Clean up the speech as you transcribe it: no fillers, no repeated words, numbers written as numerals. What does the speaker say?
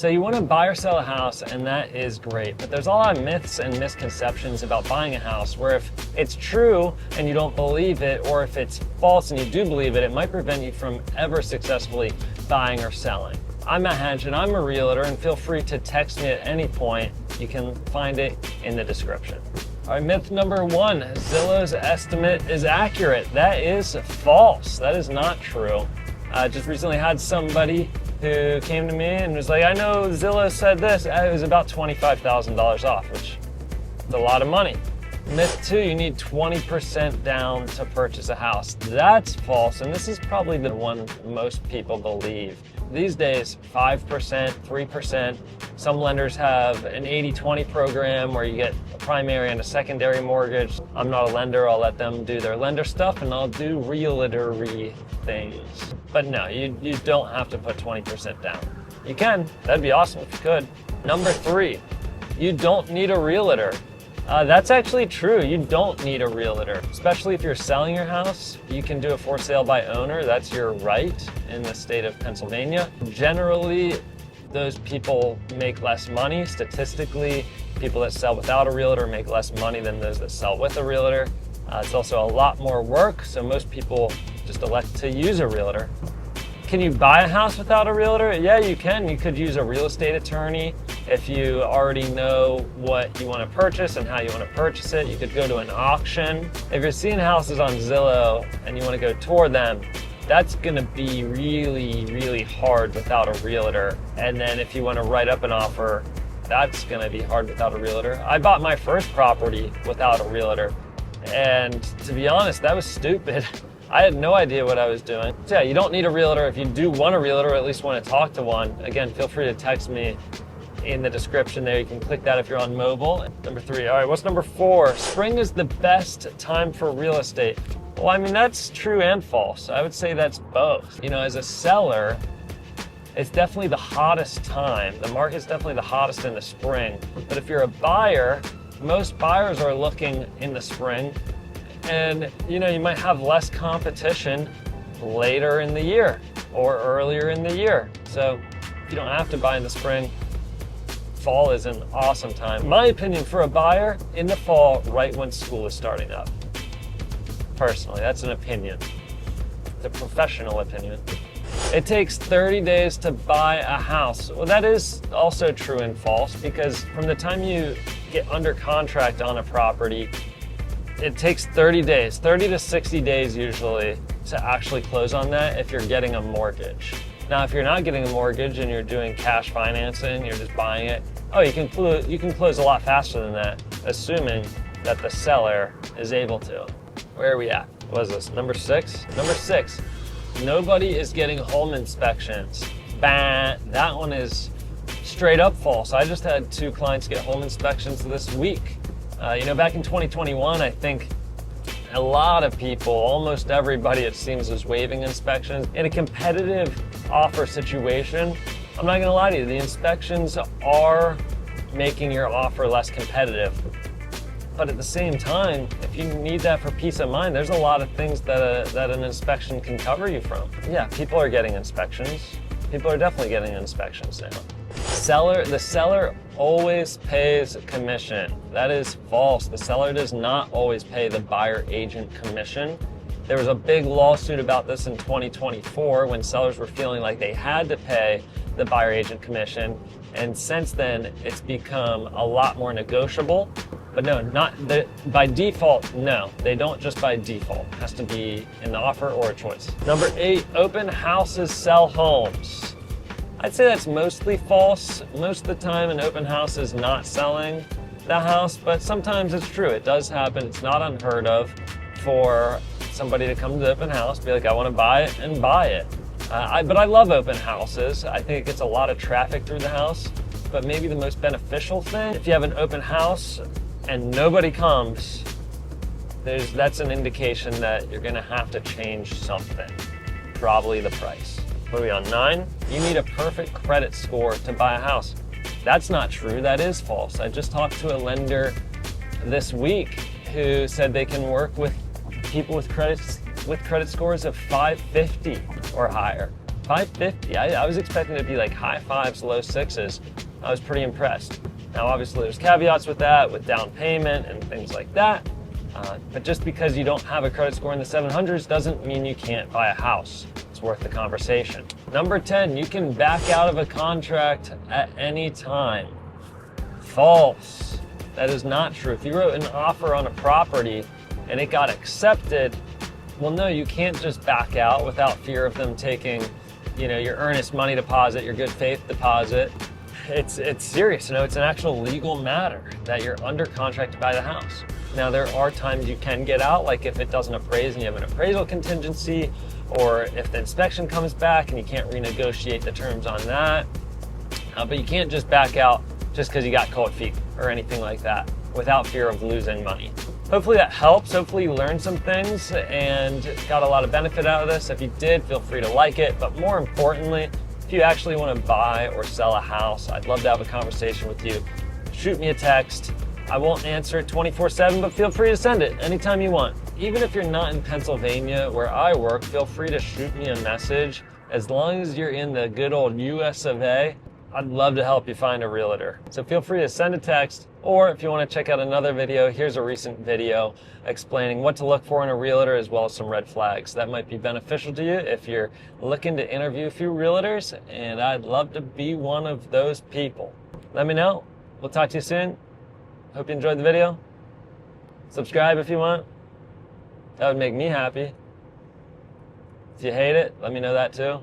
So you want to buy or sell a house, and that is great, but there's a lot of myths and misconceptions about buying a house where if it's true and you don't believe it, or if it's false and you do believe it, it might prevent you from ever successfully buying or selling. I'm Matt Hench and I'm a realtor, and feel free to text me at any point. You can find it in the description. All right, myth number one, Zillow's estimate is accurate. That is false. That is not true. I just recently had somebody who came to me and was like, I know Zillow said this. It was about $25,000 off, which is a lot of money. Myth two, you need 20% down to purchase a house. That's false, and this is probably the one most people believe. These days, 5%, 3%. Some lenders have an 80-20 program where you get a primary and a secondary mortgage. I'm not a lender. I'll let them do their lender stuff, and I'll do realtor-y things. But no, you don't have to put 20% down. You can. That'd be awesome if you could. Number three, you don't need a realtor. That's actually true. You don't need a realtor, especially if you're selling your house. You can do a for sale by owner. That's your right in the state of Pennsylvania. Generally, those people make less money. Statistically, people that sell without a realtor make less money than those that sell with a realtor. It's also a lot more work, so most people just elect to use a realtor. Can you buy a house without a realtor? Yeah, you can. You could use a real estate attorney. If you already know what you want to purchase and how you want to purchase it, you could go to an auction. If you're seeing houses on Zillow and you want to go tour them, that's going to be really, really hard without a realtor. And then if you want to write up an offer, that's going to be hard without a realtor. I bought my first property without a realtor, and to be honest, that was stupid. I had no idea what I was doing. So yeah, you don't need a realtor. If you do want a realtor, or at least want to talk to one, again, feel free to text me in the description there. You can click that if you're on mobile. Number three, all right, what's number four? Spring is the best time for real estate. Well, I mean, that's true and false. I would say that's both. You know, as a seller, it's definitely the hottest time. The market's definitely the hottest in the spring. But if you're a buyer, most buyers are looking in the spring, and you know, you might have less competition later in the year or earlier in the year. So if you don't have to buy in the spring, fall is an awesome time. My opinion, for a buyer, in the fall, right when school is starting up. Personally, that's an opinion. It's a professional opinion. It takes 30 days to buy a house. Well, that is also true and false, because from the time you get under contract on a property, it takes 30 days, 30 to 60 days usually, to actually close on that if you're getting a mortgage. Now, if you're not getting a mortgage and you're doing cash financing, you're just buying it, you can close a lot faster than that, assuming that the seller is able to. Where are we at? What is this, number six? Number six, nobody is getting home inspections. Bah, that one is straight up false. I just had 2 clients get home inspections this week. You know, back in 2021, I think a lot of people, almost everybody it seems, was waiving inspections. In a competitive offer situation, I'm not gonna lie to you, the inspections are making your offer less competitive. But at the same time, if you need that for peace of mind, there's a lot of things that an inspection can cover you from. Yeah, people are getting inspections. People are definitely getting inspections now. The seller always pays commission. That is false. The seller does not always pay the buyer agent commission. There was a big lawsuit about this in 2024 when sellers were feeling like they had to pay the buyer agent commission. And since then, it's become a lot more negotiable. But no, by default, no. They don't just by default. It has to be in the offer or a choice. Number 8, open houses sell homes. I'd say that's mostly false. Most of the time, an open house is not selling the house, but sometimes it's true. It does happen. It's not unheard of for somebody to come to the open house, be like, I want to buy it, and buy it. But I love open houses. I think it gets a lot of traffic through the house. But maybe the most beneficial thing, if you have an open house and nobody comes, that's an indication that you're gonna have to change something, probably the price. What are we on, 9? You need a perfect credit score to buy a house. That's not true, that is false. I just talked to a lender this week who said they can work with people with credit scores of 550 or higher. 550. I was expecting it to be like high fives, low sixes. I was pretty impressed. Now, obviously, there's caveats with that, with down payment and things like that. But just because you don't have a credit score in the 700s doesn't mean you can't buy a house. It's worth the conversation. Number 10, you can back out of a contract at any time. False. That is not true. If you wrote an offer on a property and it got accepted, well, no, you can't just back out without fear of them taking, your earnest money deposit, your good faith deposit. It's serious. It's an actual legal matter that you're under contract to buy the house. Now, there are times you can get out, like if it doesn't appraise and you have an appraisal contingency, or if the inspection comes back and you can't renegotiate the terms on that. But you can't just back out just because you got cold feet or anything like that without fear of losing money. Hopefully that helps. Hopefully you learned some things and got a lot of benefit out of this. If you did, feel free to like it. But more importantly, if you actually want to buy or sell a house, I'd love to have a conversation with you. Shoot me a text. I won't answer it 24/7, but feel free to send it anytime you want. Even if you're not in Pennsylvania where I work, feel free to shoot me a message. As long as you're in the good old US of A, I'd love to help you find a realtor. So feel free to send a text, or if you want to check out another video, here's a recent video explaining what to look for in a realtor as well as some red flags. That might be beneficial to you if you're looking to interview a few realtors, and I'd love to be one of those people. Let me know. We'll talk to you soon. Hope you enjoyed the video. Subscribe if you want. That would make me happy. If you hate it, let me know that too.